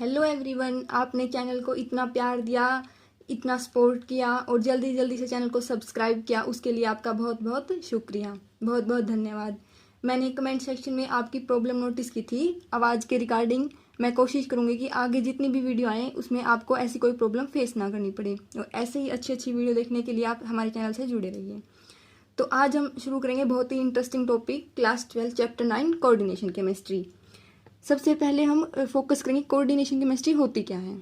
Hello everyone, आपने channel को इतना प्यार दिया, इतना सपोर्ट किया और जल्दी जल्दी से चैनल को सब्सक्राइब किया, उसके लिए आपका बहुत बहुत शुक्रिया, बहुत बहुत धन्यवाद। मैंने कमेंट सेक्शन में आपकी प्रॉब्लम नोटिस की थी आवाज़ के रिगार्डिंग। मैं कोशिश करूँगी कि आगे जितनी भी वीडियो आए उसमें आपको ऐसी कोई प्रॉब्लम फेस ना करनी पड़े, और ऐसे ही अच्छी अच्छी वीडियो देखने के लिए आप हमारे चैनल से जुड़े रहिए। तो आज हम शुरू करेंगे बहुत ही interesting topic, class 12 chapter 9 coordination chemistry. सबसे पहले हम फोकस करेंगे कोऑर्डिनेशन केमिस्ट्री होती क्या है।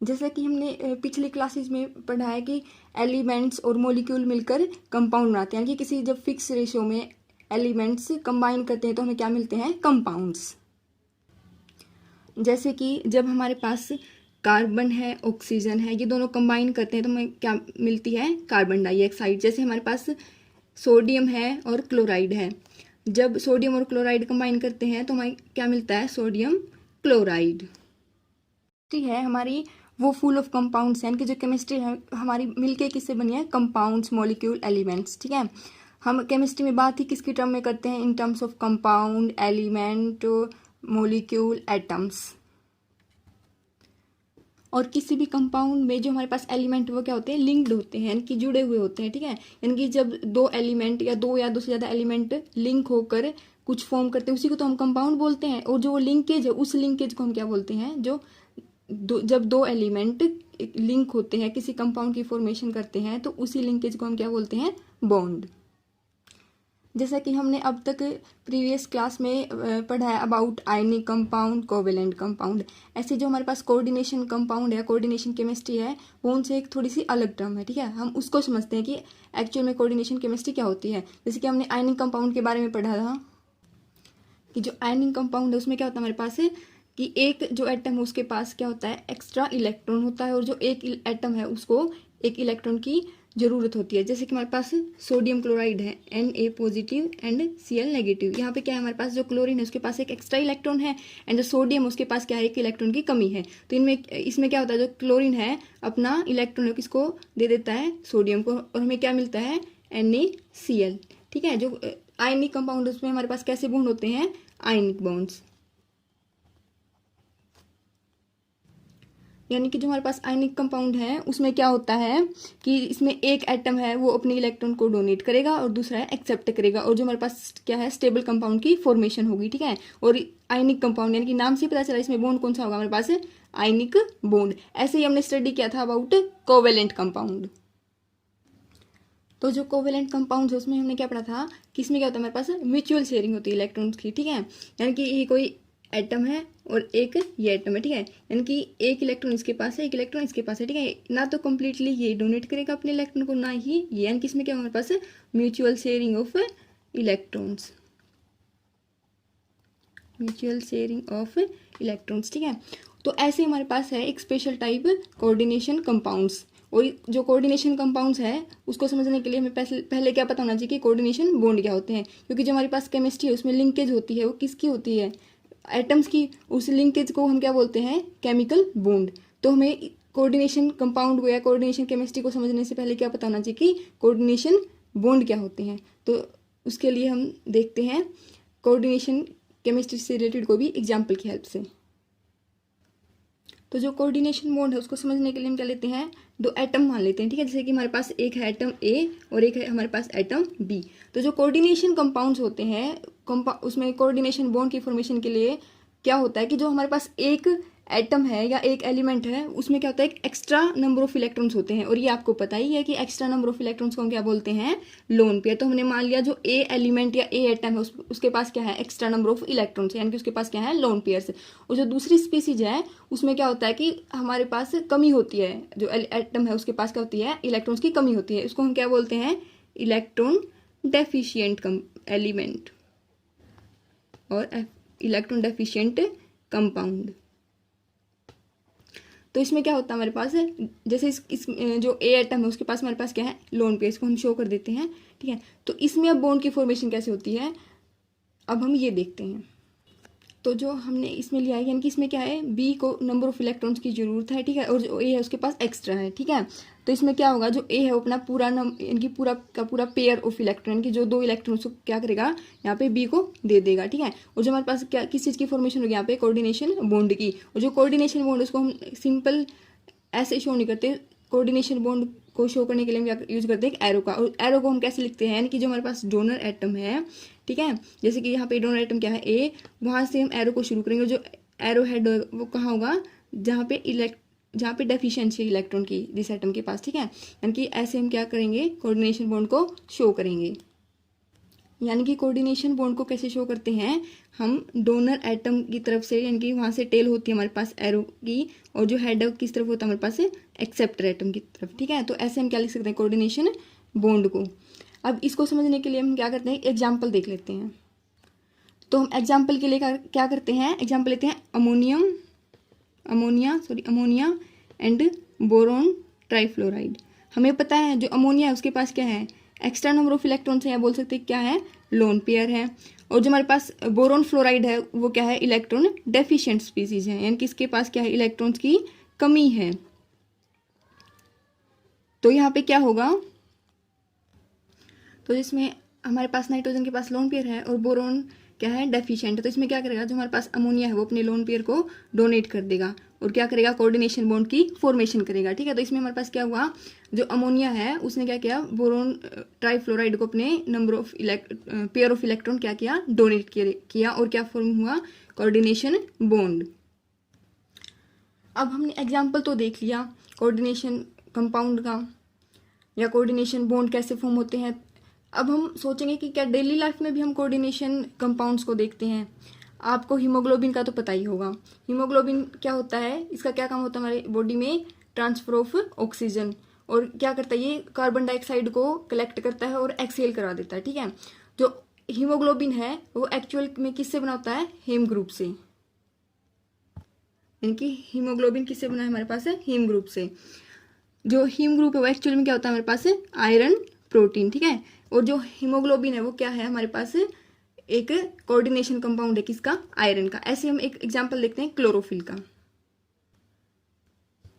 जैसा कि हमने पिछली क्लासेस में पढ़ा है कि एलिमेंट्स और मॉलिक्यूल मिलकर कंपाउंड बनाते हैं, कि किसी जब फिक्स रेशियो में एलिमेंट्स कंबाइन करते हैं तो हमें क्या मिलते हैं, कंपाउंड्स। जैसे कि जब हमारे पास कार्बन है, ऑक्सीजन है, ये दोनों कंबाइन करते हैं तो हमें क्या मिलती है, कार्बन डाइऑक्साइड। जैसे हमारे पास सोडियम है और क्लोराइड है, जब सोडियम और क्लोराइड कंबाइन करते हैं तो हमें क्या मिलता है, सोडियम क्लोराइड। ठीक है, हमारी वो फुल ऑफ कंपाउंड्स हैं कि जो केमिस्ट्री है हमारी मिलके किससे बनी है, कंपाउंड्स, मॉलिक्यूल, एलिमेंट्स। ठीक है, हम केमिस्ट्री में बात ही किसकी टर्म में करते हैं, in terms of compound, element, molecule, atoms. और किसी भी कंपाउंड में जो हमारे पास एलिमेंट वो क्या होते हैं, लिंक्ड होते हैं, यानी कि जुड़े हुए होते हैं। ठीक है, यानी कि जब दो एलिमेंट या दो से ज़्यादा एलिमेंट लिंक होकर कुछ फॉर्म करते हैं उसी को तो हम कंपाउंड बोलते हैं। और जो लिंकेज है उस लिंकेज को हम क्या बोलते हैं, जब दो एलिमेंट लिंक होते हैं किसी कंपाउंड की फॉर्मेशन करते हैं तो उसी लिंकेज को हम क्या बोलते हैं, बॉन्ड। जैसा कि हमने अब तक प्रीवियस क्लास में पढ़ा है about ionic compound, covalent compound. ऐसे जो हमारे पास कोऑर्डिनेशन कंपाउंड है, कोऑर्डिनेशन केमिस्ट्री है, वो उनसे एक थोड़ी सी अलग टर्म है। ठीक है, हम उसको समझते हैं कि एक्चुअल में कोऑर्डिनेशन केमिस्ट्री क्या होती है। जैसे कि हमने आयनिक कंपाउंड के बारे में पढ़ा था कि जो आयनिक कंपाउंड है उसमें क्या होता है हमारे पास कि एक जो एटम है उसके पास क्या होता है, एक्स्ट्रा इलेक्ट्रॉन होता है, और जो एक एटम है उसको एक इलेक्ट्रॉन की जरूरत होती है। जैसे कि हमारे पास सोडियम क्लोराइड है, Na positive and Cl negative. यहाँ पे क्या है, हमारे पास जो क्लोरीन है उसके पास एक एक्स्ट्रा इलेक्ट्रॉन है, एंड जो सोडियम उसके पास क्या है, एक इलेक्ट्रॉन की कमी है। तो इसमें क्या होता है, जो क्लोरीन है अपना इलेक्ट्रॉन किसको दे देता है, सोडियम को, और हमें क्या मिलता है, NaCl। ठीक है, जो आयनिक कंपाउंड उसमें हमारे पास कैसे बॉन्ड होते हैं, आयनिक बॉन्ड्स। यानी कि जो हमारे पास आयनिक कंपाउंड है उसमें क्या होता है कि इसमें एक एटम है वो अपने इलेक्ट्रॉन को डोनेट करेगा और दूसरा है एक्सेप्ट करेगा, और जो हमारे पास क्या है, स्टेबल कंपाउंड की फॉर्मेशन होगी। ठीक है, और आयनिक कंपाउंड यानी कि नाम से पता चला इसमें बॉन्ड कौन सा होगा, हमारे पास आयनिक बॉन्ड। ऐसे ही हमने स्टडी किया था अबाउट कोवेलेंट कंपाउंड। तो जो कोवेलेंट कंपाउंड है उसमें हमने क्या पढ़ा था कि इसमें क्या होता है, हमारे पास म्यूचुअल शेयरिंग होती है इलेक्ट्रॉन्स की। ठीक है, यानी कि ये कोई एटम है और एक ये एटम है। ठीक है, यानी कि एक इलेक्ट्रॉन इसके पास है, एक इलेक्ट्रॉन इसके पास है। ठीक है, ना तो कम्प्लीटली ये डोनेट करेगा अपने इलेक्ट्रॉन को, ना ही ये, यानी कि इसमें क्या हमारे पास mutual sharing of electrons, mutual sharing of electrons. ठीक है, तो ऐसे हमारे पास है एक स्पेशल टाइप कोऑर्डिनेशन कंपाउंड्स। और जो कोऑर्डिनेशन कंपाउंड्स है उसको समझने के लिए हमें पहले क्या पता होना चाहिए कि कोऑर्डिनेशन बॉन्ड क्या होते हैं, क्योंकि जो हमारे पास केमिस्ट्री है उसमें लिंकेज होती है, वो किसकी होती है, एटम्स की। उस लिंकेज को हम क्या बोलते हैं, केमिकल बॉन्ड। तो हमें कोऑर्डिनेशन कंपाउंड को या कोऑर्डिनेशन केमिस्ट्री को समझने से पहले क्या पता होना चाहिए कि कोऑर्डिनेशन बॉन्ड क्या होते हैं। तो उसके लिए हम देखते हैं कोऑर्डिनेशन केमिस्ट्री से रिलेटेड कोई भी एग्जाम्पल की हेल्प से। तो जो कोऑर्डिनेशन बॉन्ड है उसको समझने के लिए हम क्या लेते हैं, दो एटम मान लेते हैं। ठीक है, जैसे कि हमारे पास एक है एटम ए और एक है हमारे पास एटम बी। तो जो कोऑर्डिनेशन कंपाउंड्स होते हैं उसमें कोऑर्डिनेशन बॉन्ड की फॉर्मेशन के लिए क्या होता है कि जो हमारे पास एक एटम है या एक एलिमेंट है उसमें क्या होता है, एक एक्स्ट्रा नंबर ऑफ इलेक्ट्रॉन्स होते हैं। और ये आपको पता ही है कि एक्स्ट्रा नंबर ऑफ इलेक्ट्रॉन्स को हम क्या बोलते हैं, लोन पेयर। तो हमने मान लिया जो ए एलिमेंट या ए एटम है उसके पास क्या है, एक्स्ट्रा नंबर ऑफ इलेक्ट्रॉन्स, यानी कि उसके पास क्या है, लोन पेयर्स। और जो दूसरी स्पीसीज है उसमें क्या होता है कि हमारे पास कमी होती है, जो एटम है उसके पास क्या होती है, इलेक्ट्रॉन्स की कमी होती है। इसको हम क्या बोलते हैं, इलेक्ट्रॉन डेफिशिएंट एलिमेंट और इलेक्ट्रॉन डेफिशिएंट कंपाउंड। तो इसमें क्या होता है हमारे पास, जैसे इस जो ए एटम है उसके पास हमारे पास क्या है, लोन पेयर, इसको हम शो कर देते हैं। ठीक है, तो इसमें अब बॉन्ड की फॉर्मेशन कैसे होती है, अब हम ये देखते हैं। तो जो हमने इसमें लिया है, यानी कि इसमें क्या है, बी को नंबर ऑफ इलेक्ट्रॉन्स की जरूरत है, ठीक है, और जो ए है उसके पास एक्स्ट्रा है, ठीक है। तो इसमें क्या होगा, जो ए है वो अपना पूरा यानी कि पूरा का पूरा पेयर ऑफ इलेक्ट्रॉन, यानी कि जो 2 इलेक्ट्रॉन को क्या करेगा, यहाँ पे बी को दे देगा, ठीक है। और जो हमारे पास क्या किस चीज़ की फॉर्मेशन होगी यहाँ पे, कोऑर्डिनेशन बॉन्ड की। और जो कोऑर्डिनेशन बॉन्ड उसको हम सिंपल ऐसे शो नहीं करते, कोऑर्डिनेशन बॉन्ड को शो करने के लिए हम क्या यूज करते हैं, एक एरो का। और एरो को हम कैसे लिखते हैं, यानी कि जो हमारे पास डोनर एटम है, ठीक है, जैसे कि यहाँ पे डोनर एटम क्या है, ए, वहां से हम एरो को शुरू करेंगे। जो एरो हेड वो कहाँ होगा, जहाँ पे डेफिशिएंसी है इलेक्ट्रॉन की जिस एटम के पास, ठीक है। यानी कि ऐसे हम क्या करेंगे, कोऑर्डिनेशन बॉन्ड को शो करेंगे। यानी कि कोऑर्डिनेशन बॉन्ड को कैसे शो करते हैं, हम डोनर एटम की तरफ से, यानी कि वहां से टेल होती है हमारे पास एरो की, और जो हेड किस तरफ होता है हमारे पास, एक्सेप्टर एटम की तरफ, ठीक है। तो ऐसे हम क्या लिख सकते हैं, कोऑर्डिनेशन बॉन्ड को। अब इसको समझने के लिए हम क्या करते हैं, एग्जाम्पल देख लेते हैं। तो हम एग्जाम्पल के लिए क्या करते हैं, एग्जाम्पल लेते हैं अमोनिया एंड बोरोन ट्राइफ्लोराइड। हमें पता है जो अमोनिया है उसके पास क्या है, एक्स्ट्रा नंबर ऑफ इलेक्ट्रॉन्स है, या बोल सकते हैं क्या है, लोन पेयर है। और जो हमारे पास बोरोन फ्लोराइड है वो क्या है, इलेक्ट्रॉन डेफिशिएंट स्पीसीज है, यानी कि इसके पास क्या है, इलेक्ट्रॉन्स की कमी है। तो यहाँ पे क्या होगा, तो जिसमें हमारे पास नाइट्रोजन के पास लोन पेयर है और बोरोन क्या है, डेफिशिएंट। तो इसमें क्या करेगा, जो हमारे पास अमोनिया है वो अपने लोन पेयर को डोनेट कर देगा और क्या करेगा, कोऑर्डिनेशन बॉन्ड की फॉर्मेशन करेगा, ठीक है। तो इसमें हमारे पास क्या हुआ, जो अमोनिया है उसने क्या किया, बोरोन ट्राइफ्लोराइड को अपने number of pair of electron क्या किया, डोनेट किया और क्या फॉर्म हुआ, कोऑर्डिनेशन बॉन्ड। अब हमने एग्जाम्पल तो देख लिया कोऑर्डिनेशन कंपाउंड का, या कोऑर्डिनेशन बॉन्ड कैसे फॉर्म होते हैं। अब हम सोचेंगे कि क्या डेली लाइफ में भी हम कोऑर्डिनेशन कंपाउंड्स को देखते हैं। आपको हीमोग्लोबिन का तो पता ही होगा। हीमोग्लोबिन क्या होता है, इसका क्या काम होता है हमारे बॉडी में, ट्रांसफर ऑफ ऑक्सीजन। और क्या करता है, ये कार्बन डाइऑक्साइड को कलेक्ट करता है और एक्सहेल करा देता है, ठीक है। जो हीमोग्लोबिन है वो एक्चुअल में किससे बना होता है, हेम ग्रुप से। यानी कि हीमोग्लोबिन किससे बना है हमारे पास, है हीम ग्रुप से। जो हीम ग्रुप है वो एक्चुअल में क्या होता है हमारे पास, आयरन प्रोटीन, ठीक है। और जो हीमोग्लोबिन है वो क्या है हमारे पास, एक कोऑर्डिनेशन कंपाउंड है, किसका, आयरन का। ऐसे हम एक एग्जांपल देखते हैं क्लोरोफिल का।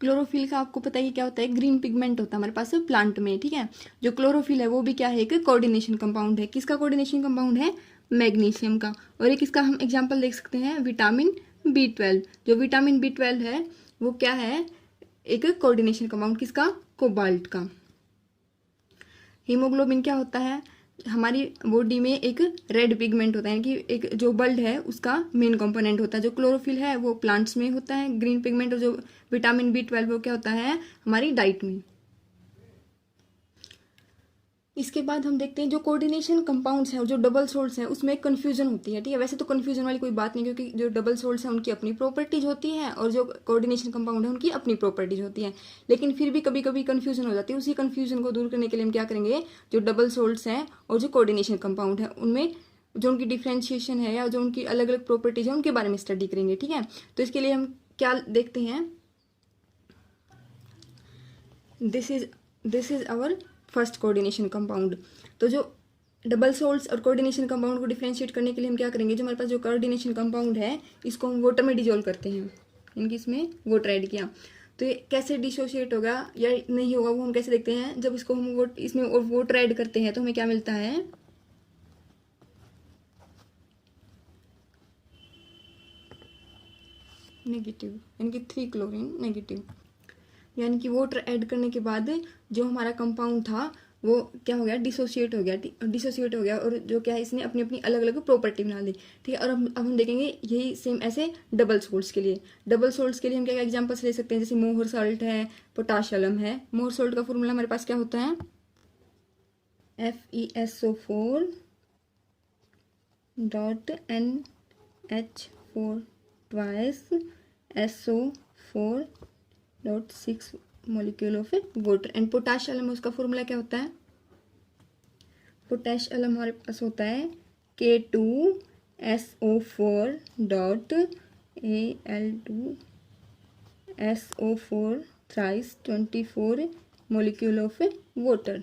क्लोरोफिल का आपको पता ही क्या होता है, ग्रीन पिगमेंट होता है हमारे पास प्लांट में, ठीक है। जो क्लोरोफिल है वो भी क्या है, एक कोऑर्डिनेशन कंपाउंड है। किसका कोऑर्डिनेशन कंपाउंड है, मैग्नीशियम का। और एक इसका हम एग्जाम्पल देख सकते हैं, विटामिन B12। जो विटामिन B12 है वो क्या है, एक कोऑर्डिनेशन कंपाउंड, किसका, कोबाल्ट का। हीमोग्लोबिन क्या होता है, हमारी बॉडी में एक रेड पिगमेंट होता है, कि एक जो ब्लड है उसका मेन कंपोनेंट होता है। जो क्लोरोफिल है वो प्लांट्स में होता है ग्रीन पिगमेंट, और जो विटामिन B12 वो क्या होता है, हमारी डाइट में। इसके बाद हम देखते हैं जो कोऑर्डिनेशन कंपाउंड्स हैं और जो डबल सोल्ट्स हैं उसमें कंफ्यूजन होती है, ठीक है। वैसे तो कंफ्यूजन वाली कोई बात नहीं, क्योंकि जो डबल सोल्ट्स हैं उनकी अपनी प्रॉपर्टीज होती है और जो कोऑर्डिनेशन कंपाउंड है उनकी अपनी प्रॉपर्टीज होती है। लेकिन फिर भी कभी कभी कंफ्यूजन हो जाती है। उसी कंफ्यूजन को दूर करने के लिए हम क्या करेंगे, जो डबल सोल्ट्स हैं और जो कोऑर्डिनेशन कंपाउंड है उनमें जो उनकी डिफ्रेंशिएशन है या जो उनकी अलग अलग प्रॉपर्टीज है उनके बारे में स्टडी करेंगे, ठीक है। तो इसके लिए हम क्या देखते हैं, this is our first coordination compound. तो जो डबल सोल्ट्स और कोऑर्डिनेशन कंपाउंड को डिफरेंशिएट करने के लिए हम क्या करेंगे, जो हमारे पास जो कोऑर्डिनेशन कंपाउंड है इसको हम वाटर में डिजोल्व करते हैं, यानी कि इसमें वाटर ऐड किया। तो ये कैसे डिसोशिएट होगा या नहीं होगा वो हम कैसे देखते हैं, जब इसको हम इसमें वाटर ऐड करते हैं तो हमें क्या मिलता है, नेगेटिव, यानी कि 3 क्लोरीन नेगेटिव। यानी कि वाटर ऐड करने के बाद जो हमारा कंपाउंड था वो क्या हो गया, डिसोशिएट हो गया और जो क्या है इसने अपनी अपनी अलग अलग प्रॉपर्टी बना ली, ठीक है। और अब हम देखेंगे यही सेम ऐसे डबल सोल्ट्स के लिए हम क्या क्या एग्जांपल्स ले सकते हैं, जैसे मोहर सॉल्ट है, पोटाश अलम है। मोहर सॉल्ट का फॉर्मूला हमारे पास क्या होता है, FeSO4 NH4 twice SO4 6 molecule of water. And potash अलम उसका फॉर्मूला क्या होता है, पोटाश अलम हमारे पास होता है K2SO4 Al2SO4 thrice 24 molecule of water.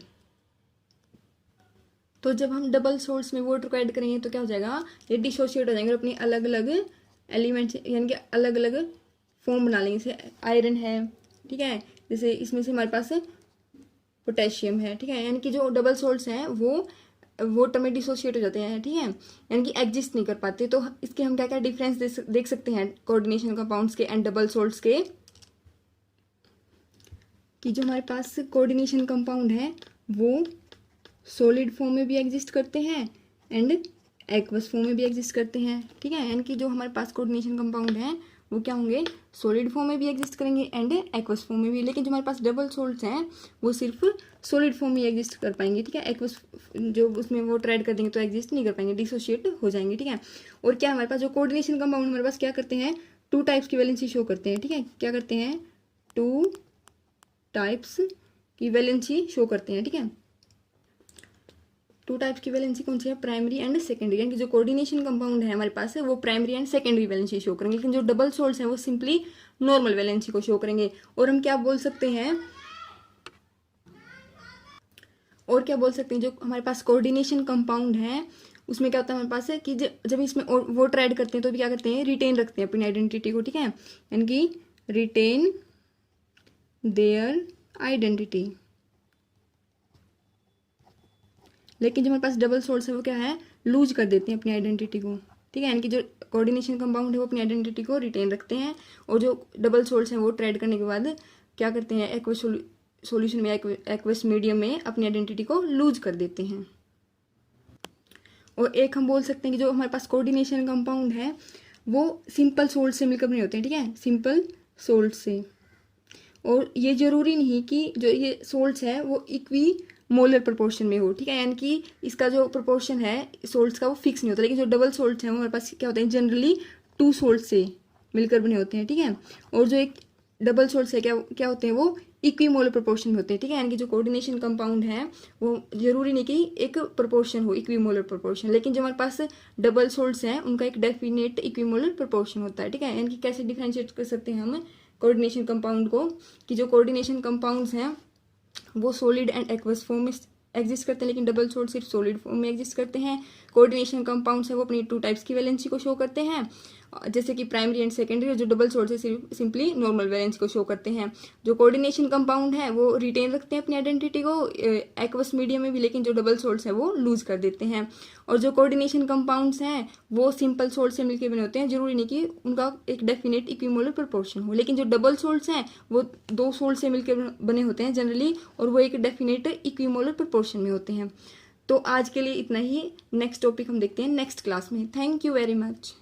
तो जब हम डबल सोल्ट्स में वाटर को ऐड करेंगे तो क्या हो जाएगा, ये डिसोशिएट हो जाएंगे और अपनी अलग अलग एलिमेंट्स यानी कि अलग अलग फॉर्म बना लेंगे। जैसे आयरन है, ठीक है, जैसे इसमें से हमारे पास पोटेशियम है, ठीक है, यानी कि जो डबल सोल्ट्स हैं वो वाटर में डिसोशिएट हो जाते हैं, ठीक है, यानी कि एग्जिस्ट नहीं कर पाते। तो इसके हम क्या क्या डिफरेंस देख सकते हैं कोऑर्डिनेशन कंपाउंड्स के एंड डबल सोल्ट्स के, कि जो हमारे पास कोऑर्डिनेशन कंपाउंड है वो सॉलिड फॉर्म में भी एग्जिस्ट करते हैं एंड एक्वस फॉर्म में भी एग्जिस्ट करते हैं, ठीक है, यानी कि जो हमारे पास कोऑर्डिनेशन कंपाउंड हैं वो क्या होंगे, सॉलिड फॉर्म में भी एग्जिस्ट करेंगे एंड एक्वस फॉर्म में भी। लेकिन जो हमारे पास डबल सोल्ट्स हैं वो सिर्फ सॉलिड फॉर्म में एग्जिस्ट कर पाएंगे, ठीक है, एक्वस जो उसमें वो ट्रेड कर देंगे तो एग्जिस्ट नहीं कर पाएंगे, डिसोशिएट हो जाएंगे, ठीक है। और क्या हमारे पास जो कोऑर्डिनेशन कंपाउंड हमारे पास क्या करते हैं, 2 टाइप्स की वैलेंसी शो करते हैं, ठीक है, क्या करते हैं, 2 टाइप्स की वैलेंसी शो करते हैं, ठीक है। 2 टाइप्स की वैलेंसी कौन सी है, प्राइमरी एंड सेकेंडरी, यानी कि जो कोऑर्डिनेशन कंपाउंड है हमारे पास है वो primary and secondary valency show करेंगे, लेकिन जो डबल सोल्ट्स हैं वो सिंपली नॉर्मल वैलेंसी को शो करेंगे। और हम क्या बोल सकते हैं, जो हमारे पास कोऑर्डिनेशन कंपाउंड है उसमें क्या होता है हमारे पास है कि जब इसमें वो ट्रेड करते हैं तो भी क्या करते हैं, रिटेन रखते हैं अपनी आइडेंटिटी को, ठीक है, यानी कि रिटेन देयर आइडेंटिटी। लेकिन जो हमारे पास डबल सोल्ट्स है वो क्या है, लूज कर देते हैं अपनी आइडेंटिटी को, ठीक है, यानी कि जो कोऑर्डिनेशन कंपाउंड है वो अपनी आइडेंटिटी को रिटेन रखते हैं और जो डबल सोल्ट्स हैं वो ट्रेड करने के बाद क्या करते हैं, एक्वस सॉल्यूशन में, एक्वस मीडियम में अपनी आइडेंटिटी को लूज कर देते हैं। और एक हम बोल सकते हैं कि जो हमारे पास कोऑर्डिनेशन कंपाउंड है वो सिंपल सोल्ट से मिलकर बने होते हैं, ठीक है, सिंपल सोल्ट से। और ये जरूरी नहीं कि जो ये सोल्ट्स है वो इक्वी मोलर प्रोपोर्शन में हो, ठीक है, यानी कि इसका जो प्रोपोर्शन है सोल्ट्स का वो फिक्स नहीं होता। लेकिन जो डबल सोल्ट्स हैं वो हमारे पास क्या होते हैं, जनरली 2 सोल्ट से मिलकर बने होते हैं, ठीक है। और जो एक डबल सोल्ट्स है क्या होते हैं, वो इक्वी मोलर प्रोपोर्शन में होते हैं, ठीक है, यानी कि जो कोऑर्डिनेशन कंपाउंड है वो जरूरी नहीं कि एक प्रोपोर्शन हो, इक्वी मोलर प्रोपोर्शन। लेकिन जो हमारे पास डबल सोल्ट्स हैं उनका एक डेफिनेट इक्वी मोलर प्रोपोर्शन होता है, ठीक है, यानी कि कैसे डिफरेंशिएट कर सकते हैं हम कोऑर्डिनेशन कंपाउंड को, कि जो कोऑर्डिनेशन कंपाउंड्स हैं वो सॉलिड एंड एक्वस फॉर्म में एग्जिस्ट करते हैं, लेकिन डबल सोल्ट सिर्फ सॉलिड फॉर्म में एग्जिस्ट करते हैं। कोऑर्डिनेशन कंपाउंड्स है वो अपनी 2 टाइप्स की वैलेंसी को शो करते हैं, जैसे कि प्राइमरी एंड सेकेंडरी, और जो डबल सोल्ट से सिंपली नॉर्मल वैलेंसी को शो करते हैं। जो कोऑर्डिनेशन कंपाउंड है वो रिटेन रखते हैं अपनी आइडेंटिटी को एक्वस मीडियम में भी, लेकिन जो डबल सोल्ट्स हैं वो लूज कर देते हैं। और जो कोऑर्डिनेशन कंपाउंड्स हैं वो सिंपल सोल्ट से मिलकर बने होते हैं, जरूरी नहीं कि उनका एक डेफिनेट इक्विमोलर प्रोपोर्शन हो। लेकिन जो डबल सोल्ट्स हैं वो 2 सोल्ट से मिलकर बने होते हैं जनरली, और वो एक डेफिनेट इक्विमोलर प्रोपोर्शन में होते हैं। तो आज के लिए इतना ही, नेक्स्ट टॉपिक हम देखते हैं नेक्स्ट क्लास में। Thank you very much.